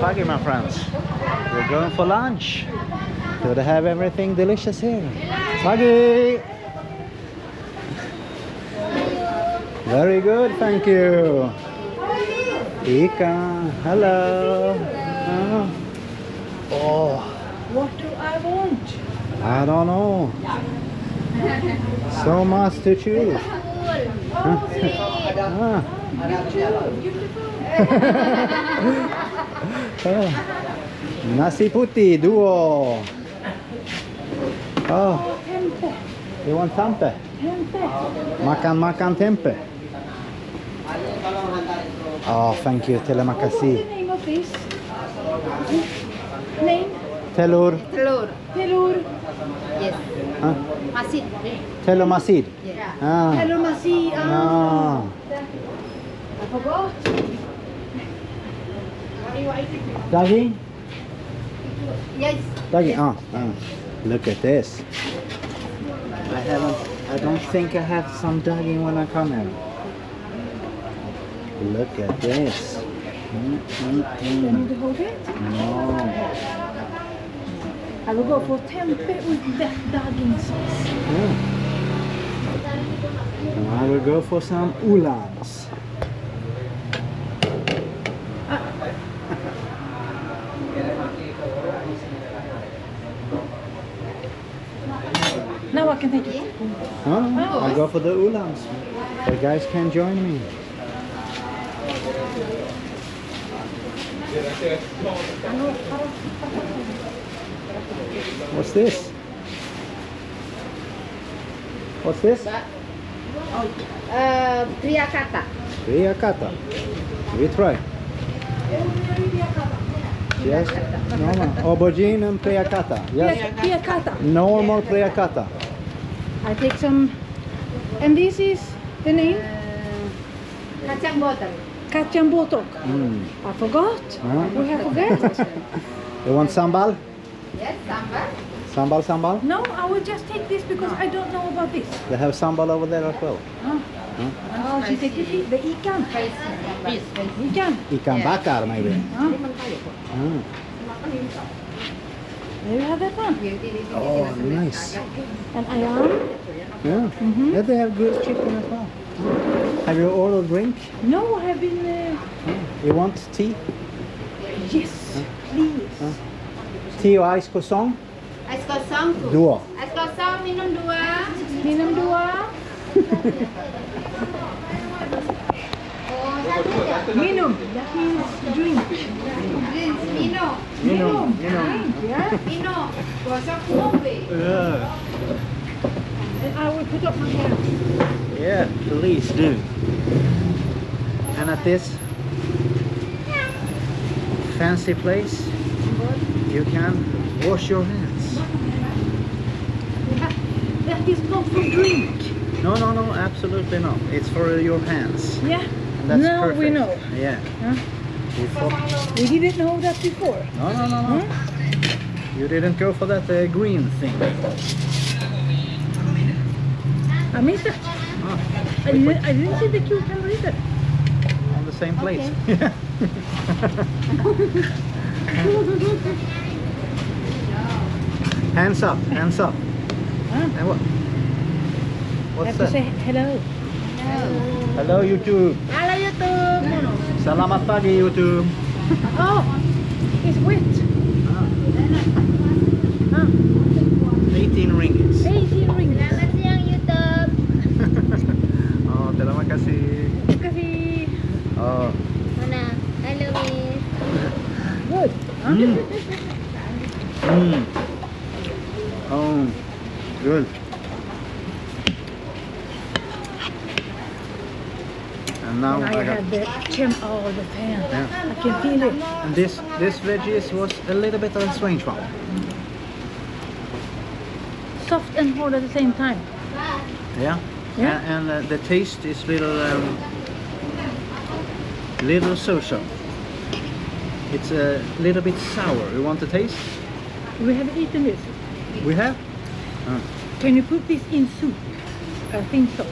Pagi, my friends. We're going for lunch. Do they have everything delicious here? Pagi! Very good, thank you. Ika, hello. Oh. What do I want? I don't know. So much to choose. Nasi putih duo. Oh, Tempe. you want tempe? Tempe. Makan tempe. Oh, thank you. Terima What's kasih. the name of this? Name? Telur. Telur. Yes. Huh? Masid. Telur masid. Yeah. Ah. Telur masi. Ah. I forgot. Daging? Yes. Daging. Ah. Look at this. I don't think I have some daging when I come here. Look at this. You need to hold it? No. I will go for tempe with that daging sauce. And I will go for some oolongs. Now I can take it. No, I'll go for the oolongs. The guys can join me. What's this? What's this? Triakata. Riyakata. We try. Yes. Normal. Aubergine and Priyakata. Yes. Piakata. Normal Priyakata. I take some. And this is the name? Kacang botol. Kacang botok. I forgot. Huh? We have forgot. You want sambal? Yes, sambar. Sambal? No, I will just take this because I don't know about this. They have sambal over there as well. Oh, she take the ikan. Ikan. Ikan bakar maybe. There you have that one. Oh, nice. And ayam. Yeah. Yeah, they have good chicken as well. Have you ordered drink? No, I have been. You want tea? Yes, please. Tea or ice kosong? Ais kosong tu. Dua. Ais kosong minum 2. Minum 2. Oh, satu je. Minum. That means drink. Drinks, minum. Minum. Yeah. Minum. Kosong kopi. Yeah. And I will put up my hand. Yeah, please do. And at this fancy place, you can wash your hands. That is not for drink. No, absolutely not. It's for your hands. Yeah. And that's Now perfect. we know. Yeah. Huh? Before. We didn't know that before. No. You didn't go for that green thing. I missed it. Oh, I didn't see the cucumber either. on the same place. Okay. Hands up. Huh? And what? I What's have to say that? hello. Hello YouTube. Halo YouTube. Selamat pagi YouTube. Oh, it's wet. Ah, 18 ringgits. 18 rings. Selamat siang YouTube. Oh, terima kasih. Terima kasih. Oh. Mana? Halo Miss. Good. Huh? Oh, good. And now I I got. had the the fan. Yeah. I can feel it. And this veggies was a little bit of a strange one. Soft and hard at the same time. Yeah. Yeah. And the taste is little so-so. It's a little bit sour. You want to taste? We haven't eaten this. We have. Can you put this in soup? I think so.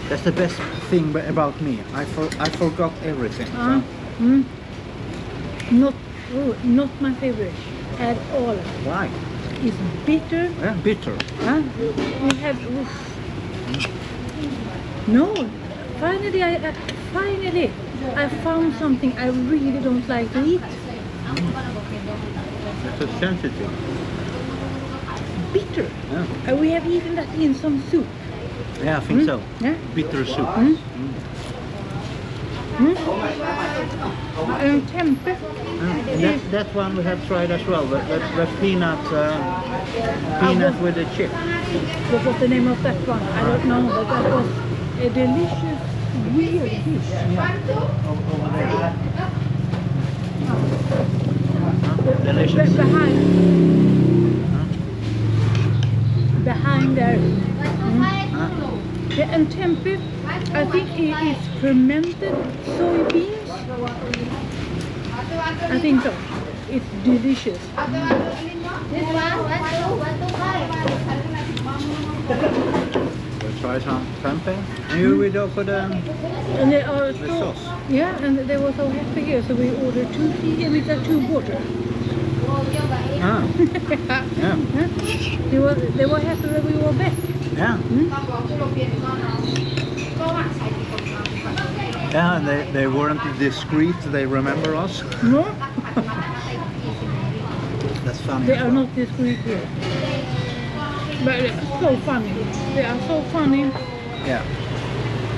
That's the best thing about me. I forgot everything. So Not my favorite at all. Why? It's bitter. Yeah, bitter. Huh? We have. No, finally I found something I really don't like to eat. It's so sensitive. Bitter. Yeah, We have eaten that in some soup. yeah, I think so. Yeah. Bitter soup. And tempe. That one we have tried as well. The peanut with the chip. What was the name of that one? I don't know, but that was a delicious, weird dish. Delicious. Behind there. Yeah, and tempe, I think it is fermented soybeans. I think so. It's delicious. We'll try some tempeh. And you will go for the And they are so, sauce. yeah, and they were so happy here, so we ordered 2 tea and we got 2 water. Ah, yeah. They were happy that we were back. Yeah. Yeah, and they weren't discreet. They remember us. No, That's funny. they are not discreet here. But they are so funny. They are so funny, Yeah.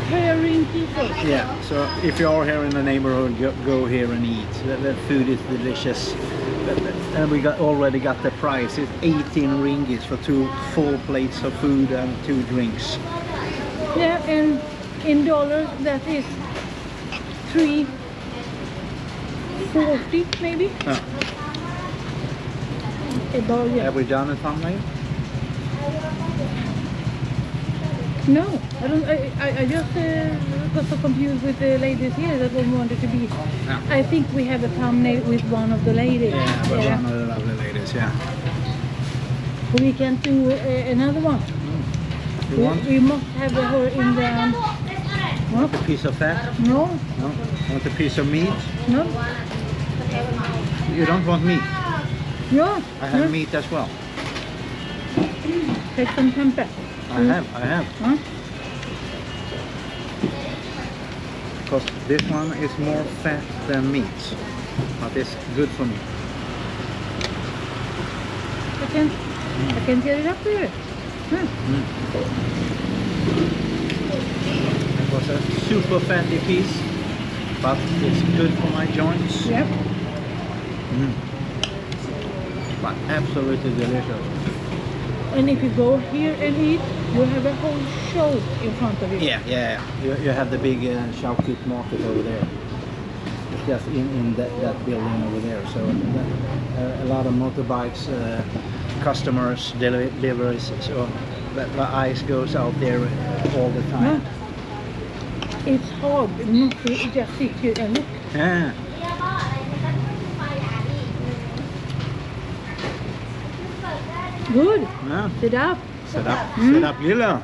caring people. Yeah. So if you are here in the neighborhood, go here and eat. The food is delicious. And we already got the price. It's 18 ringgit for 2 full plates of food and 2 drinks. Yeah, and in dollars that is 3.40 maybe. Yeah. A dollar. Have we done a thumbnail? No, I don't. I just got so confused with the ladies here that one wanted to be. Yeah. I think we have a thumbnail with one of the ladies. Yeah, but one of the lovely ladies. Yeah. We can do another one. You want We must have her in the. a piece of fat? No, No. Want a piece of meat? no, You don't want meat? no. I have meat as well. Take some tempe. I have. Huh? Because this one is more fat than meat, but it's good for me. I can get it up there. Huh? It was a super fatty piece, but it's good for my joints. Yep. But absolutely delicious. And if you go here and eat, you have a whole show in front of you. Yeah. You have the big Chow market over there. It's just in that building over there. So a lot of motorbikes, customers, deliveries. So the eyes goes out there all the time. Huh? It's hard not to just sit here and look. Yeah. Good. Yeah. Sit up. Set up, Lilla.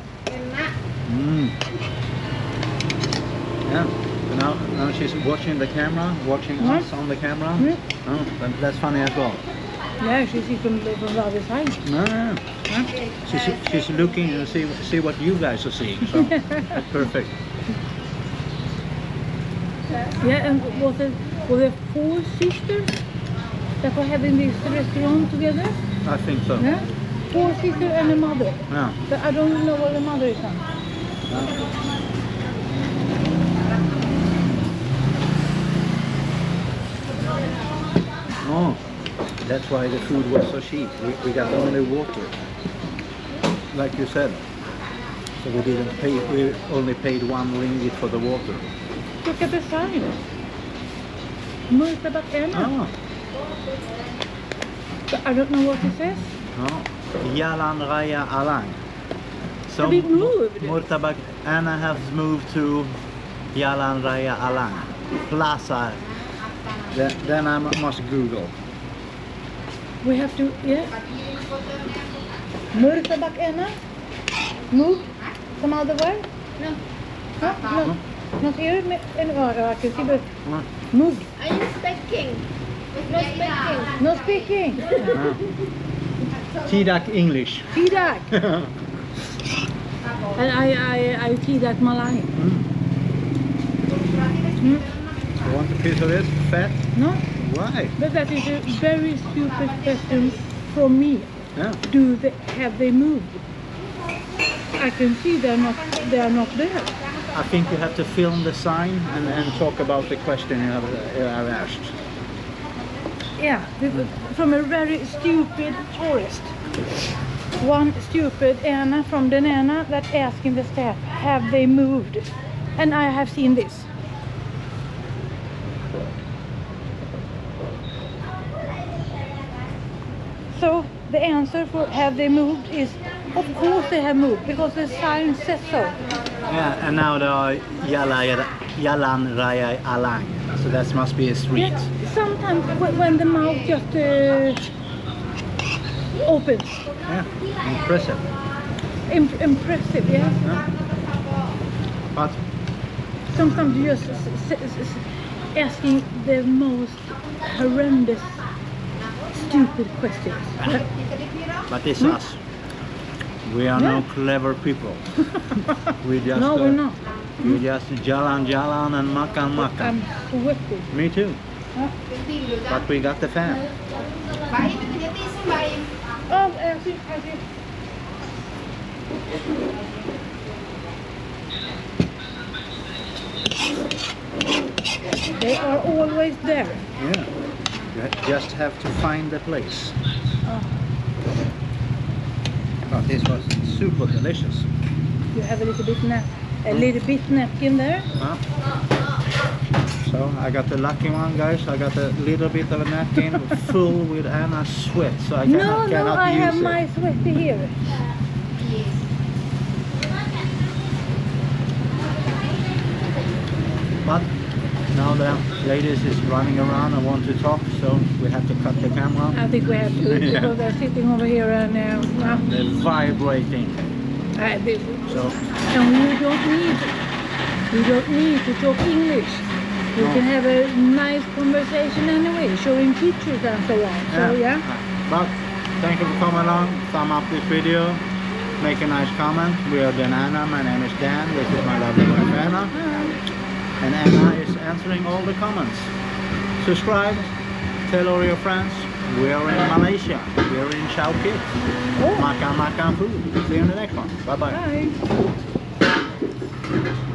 Yeah. So now she's watching the camera, watching us on the camera. Oh, that's funny as well. Yeah, she sees from the other side. No. She's looking and see what you guys are seeing. So that's perfect. Yeah, and was there 4 sisters that were having this restaurant together? I think so. Yeah, 4 sisters and a mother. Yeah. But I don't know what the mother is on. Oh, that's why the food was so cheap. We got only water, like you said. So we didn't pay. We only paid 1 ringgit for the water. Look at the sign. DanAnna. Oh. But I don't know what it says. Oh. Jalan Raya Alang. So Have we moved? Murtabak Anna has moved to Jalan Raya Alang Plaza. Then I must Google. We have to, yeah. DanAnna? Move? Some other way? No. Huh? No. Not here? I can see, but Ah, moved. Are you speaking? No speaking. No speaking. ah. Tidak English. Tidak. And I tidak Malay. You want a piece of this? Fat? No? Why? But that is a very stupid question from me. Yeah. Have they moved? I can see they are not there. I think you have to film the sign and talk about the question you have asked. Yeah, from a very stupid tourist. One stupid Anna from DanAnna that asking the staff, have they moved? And I have seen this. So the answer for have they moved is, of course they have moved, because the sign says so. Yeah, and now there are Jalan Raya Alang. So that must be a street. Yeah, sometimes when the mouth just opens. Yeah, impressive. Impressive, yeah. Yeah. But Sometimes you just asking the most horrendous, stupid questions. but it's us. We are no clever people. We just No, we're not. we just jalan and makan. I'm sweaty. Me too. Huh? But we got the fan. Oh, I see. They are always there. Yeah. You just have to find the place. Oh, Oh, this was super delicious. you have a little bit napkin there. Huh? So I got the lucky one, guys. I got a little bit of a napkin full with Anna's sweat, so I cannot I use have it. my sweaty here. But now the ladies is running around and want to talk, so we have to cut the camera. I think we have to, Yeah. because they're sitting over here and They're vibrating. So and you don't need to talk English. You No. can have a nice conversation anyway, showing pictures and so on. So yeah. But thank you for coming along. Thumb up this video. Make a nice comment. We are DanAnna. My name is Dan. This is my lovely wife Anna. And Anna is answering all the comments. Subscribe. Tell all your friends. We are in Malaysia. We are in Chow. Oh. Makan food. See you in the next one. Bye bye. Bye.